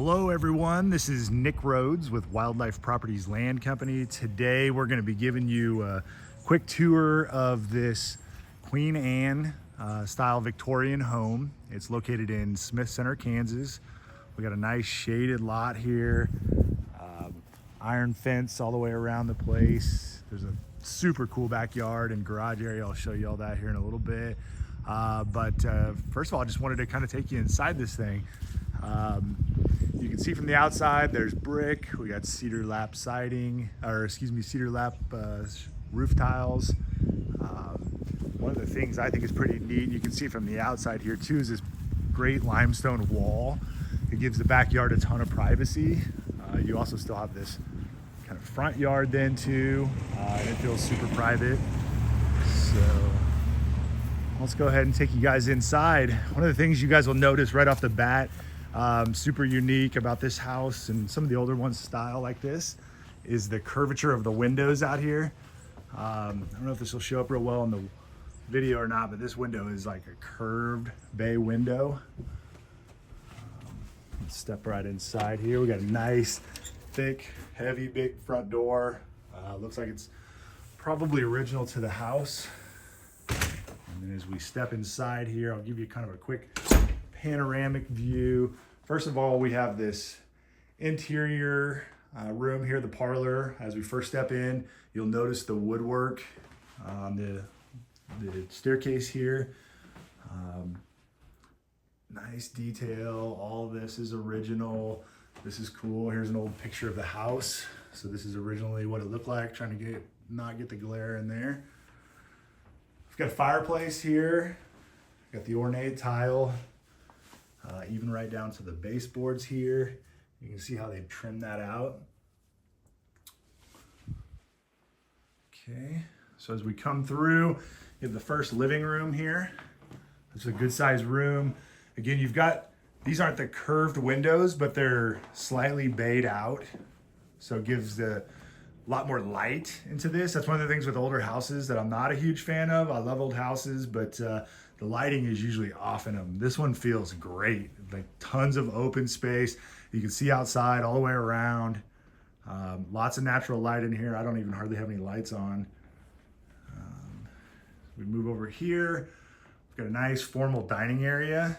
Hello everyone, this is Nick Rhodes with Wildlife Properties Land Company. Today we're going to be giving you a quick tour of this Queen Anne style Victorian home. It's located in Smith Center, Kansas. We got a nice shaded lot here, iron fence all the way around the place. There's a super cool backyard and garage area. I'll show you all that here in a little bit. But first of all, I just wanted to kind of take you inside this thing. You can see from the outside, there's brick. We got cedar lap siding, cedar lap roof tiles. One of the things I think is pretty neat, you can see from the outside here too, is this great limestone wall. It gives the backyard a ton of privacy. You also still have this kind of front yard then too, and it feels super private. So let's go ahead and take you guys inside. One of the things you guys will notice right off the bat, super unique about this house and some of the older ones style like this, is the curvature of the windows out here. I don't know if this will show up real well in the video or not, but this window is like a curved bay window. Let's step right inside here. We got a nice, thick, heavy, big front door. Looks like it's probably original to the house. And then as we step inside here, I'll give you kind of a quick panoramic view. First of all, we have this interior room here, the parlor. As we first step in, you'll notice the woodwork on the staircase here. Nice detail. All of this is original. This is cool. Here's an old picture of the house. So this is originally what it looked like, trying to not get the glare in there. We've got a fireplace here. Got the ornate tile, even right down to the baseboards here. You can see how they've trimmed that out. Okay, so as we come through, you have the first living room here. It's a good sized room. Again, you've got, these aren't the curved windows, but they're slightly bayed out. So it gives a lot more light into this. That's one of the things with older houses that I'm not a huge fan of. I love old houses, but the lighting is usually off in them. This one feels great, like tons of open space. You can see outside all the way around. Lots of natural light in here. I don't even hardly have any lights on. We move over here. We've got a nice formal dining area.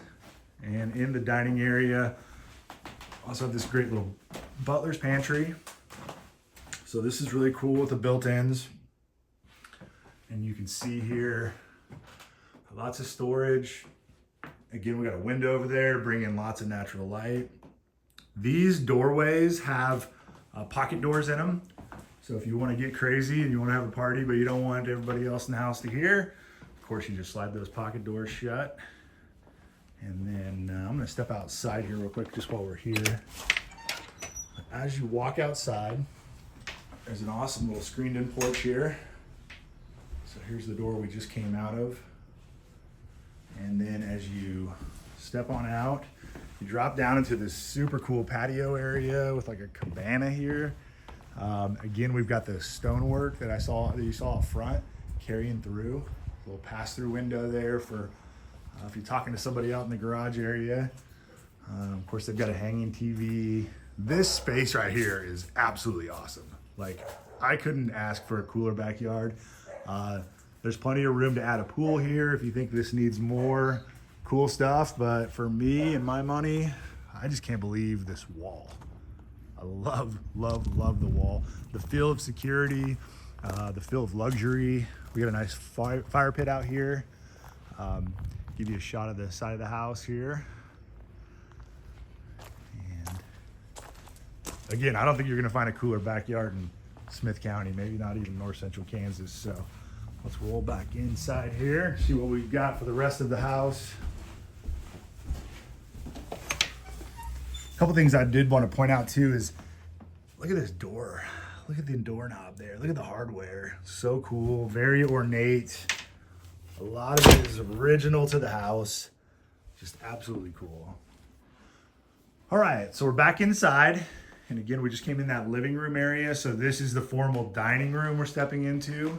And in the dining area, also have this great little butler's pantry. So this is really cool with the built-ins. And you can see here, lots of storage. Again, we got a window over there, bring in lots of natural light. These doorways have pocket doors in them. So if you want to get crazy and you want to have a party, but you don't want everybody else in the house to hear, of course, you just slide those pocket doors shut. And then I'm going to step outside here real quick just while we're here. As you walk outside, there's an awesome little screened-in porch here. So here's the door we just came out of. And then as you step on out, you drop down into this super cool patio area with like a cabana here. Again, we've got the stonework that you saw up front carrying through. A little pass-through window there for if you're talking to somebody out in the garage area. Of course, they've got a hanging TV. This space right here is absolutely awesome. Like, I couldn't ask for a cooler backyard. There's plenty of room to add a pool here if you think this needs more cool stuff. But for me and my money, I just can't believe this wall. I love, love, love the wall. The feel of security, the feel of luxury. We got a nice fire pit out here. Give you a shot of the side of the house here. And again, I don't think you're gonna find a cooler backyard in Smith County, maybe not even north central Kansas. So let's roll back inside here, see what we've got for the rest of the house. A couple things I did want to point out too is, look at this door. Look at the doorknob there. Look at the hardware. So cool, very ornate. A lot of it is original to the house. Just absolutely cool. All right, so we're back inside. And again, we just came in that living room area. So this is the formal dining room we're stepping into.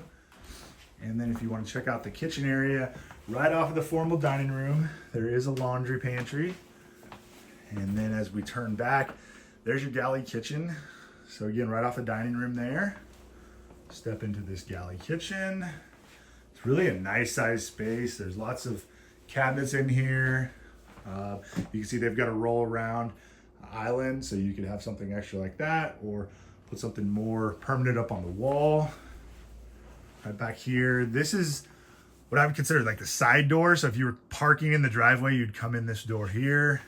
And then if you want to check out the kitchen area, right off of the formal dining room, there is a laundry pantry. And then as we turn back, there's your galley kitchen. So again, right off the dining room there. Step into this galley kitchen. It's really a nice size space. There's lots of cabinets in here. You can see they've got a roll around island, so you could have something extra like that, or put something more permanent up on the wall. Right back here, this is what I would consider like the side door. So if you were parking in the driveway, you'd come in this door here.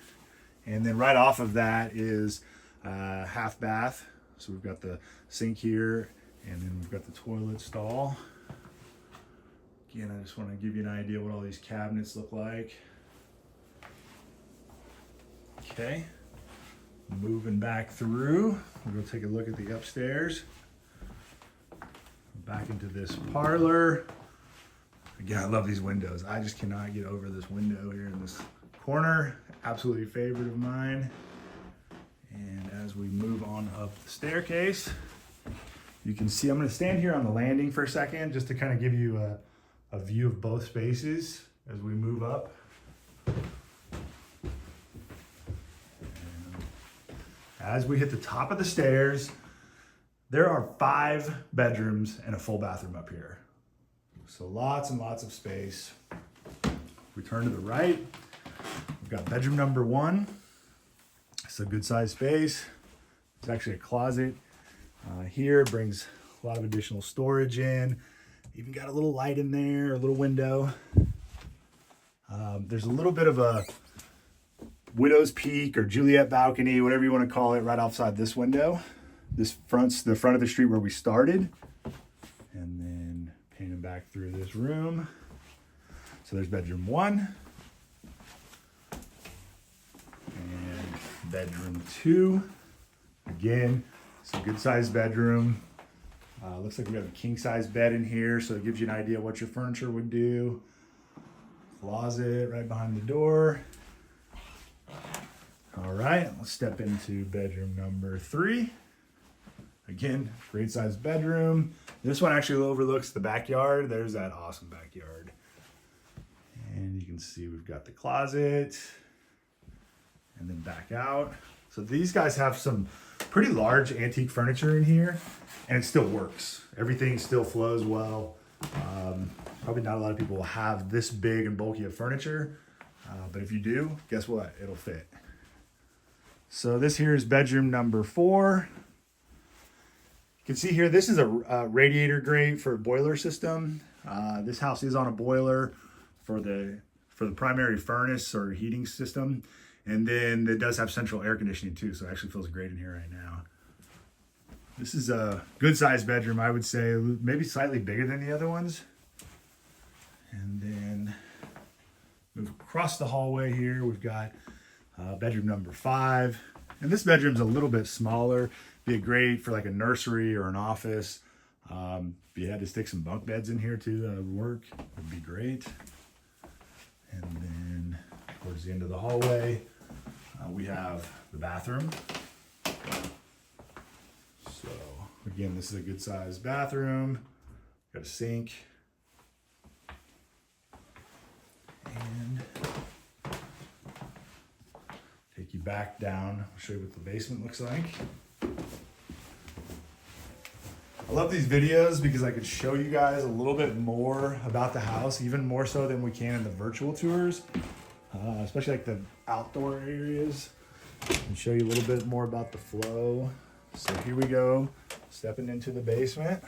And then right off of that is half bath. So we've got the sink here, and then we've got the toilet stall. Again, I just want to give you an idea what all these cabinets look like. Okay, moving back through, we'll go take a look at the upstairs. Back into this parlor. Again, I love these windows. I just cannot get over this window here in this corner. Absolutely a favorite of mine. And as we move on up the staircase, you can see, I'm going to stand here on the landing for a second just to kind of give you a view of both spaces as we move up. As we hit the top of the stairs, there are 5 bedrooms and a full bathroom up here. So lots and lots of space. We turn to the right, we've got bedroom number 1. It's a good sized space. It's actually a closet here. It brings a lot of additional storage in. Even got a little light in there, a little window. There's a little bit of a widow's peak or Juliet balcony, whatever you want to call it, right outside this window. This front's the front of the street where we started. And then painting back through this room. So there's bedroom 1. And bedroom 2. Again, it's a good sized bedroom. Looks like we have a king size bed in here, so it gives you an idea what your furniture would do. Closet right behind the door. All right, let's step into bedroom number 3. Again, great sized bedroom. This one actually overlooks the backyard. There's that awesome backyard. And you can see we've got the closet and then back out. So these guys have some pretty large antique furniture in here, and it still works. Everything still flows well. Probably not a lot of people will have this big and bulky of furniture, but if you do, guess what? It'll fit. So this here is bedroom number 4. You can see here, this is a radiator grate for a boiler system. This house is on a boiler for the primary furnace or heating system. And then it does have central air conditioning too, so it actually feels great in here right now. This is a good sized bedroom, I would say, maybe slightly bigger than the other ones. And then move across the hallway here, we've got bedroom number 5. And this bedroom's a little bit smaller. Be great for like a nursery or an office. If you had to stick some bunk beds in here too, that would work. Would be great. And then towards the end of the hallway, we have the bathroom. So again, this is a good sized bathroom. Got a sink. And take you back down. I'll show you what the basement looks like. I love these videos because I could show you guys a little bit more about the house, even more so than we can in the virtual tours, especially like the outdoor areas, and show you a little bit more about the flow. So here we go, stepping into the basement.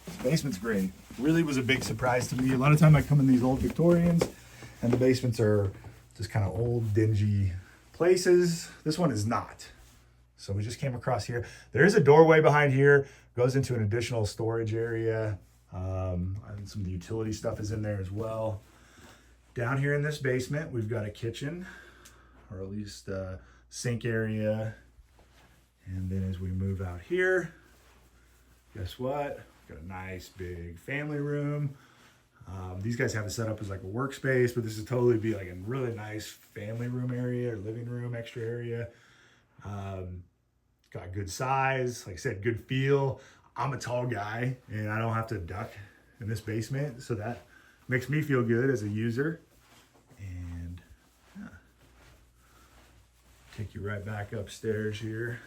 This basement's great. Really was a big surprise to me. A lot of time I come in these old Victorians and the basements are just kind of old, dingy places. This one is not. So we just came across here. There is a doorway behind here, goes into an additional storage area. And some of the utility stuff is in there as well. Down here in this basement, we've got a kitchen, or at least a sink area. And then as we move out here, guess what? We've got a nice big family room. These guys have it set up as like a workspace, but this would totally be like a really nice family room area or living room extra area. Got good size, like I said, good feel. I'm a tall guy and I don't have to duck in this basement, so that makes me feel good as a user. And yeah. Take you right back upstairs here.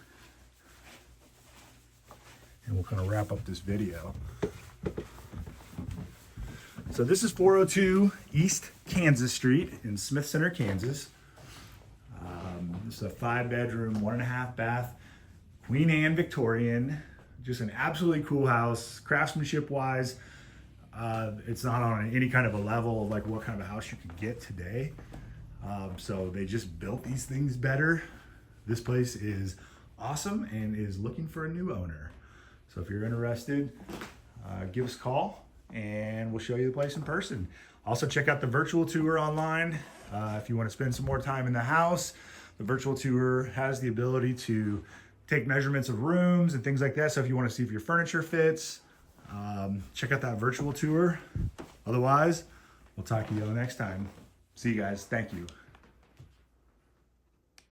And we'll kind of wrap up this video. So this is 402 East Kansas Street in Smith Center, Kansas. This is a 5-bedroom, 1.5 bath, Queen Anne Victorian. Just an absolutely cool house, craftsmanship wise. It's not on any kind of a level of like what kind of a house you could get today. So they just built these things better. This place is awesome and is looking for a new owner. So if you're interested, give us a call and we'll show you the place in person. Also check out the virtual tour online. If you want to spend some more time in the house, the virtual tour has the ability to take measurements of rooms and things like that. So if you want to see if your furniture fits, check out that virtual tour. Otherwise, we'll talk to you all next time. See you guys. Thank you.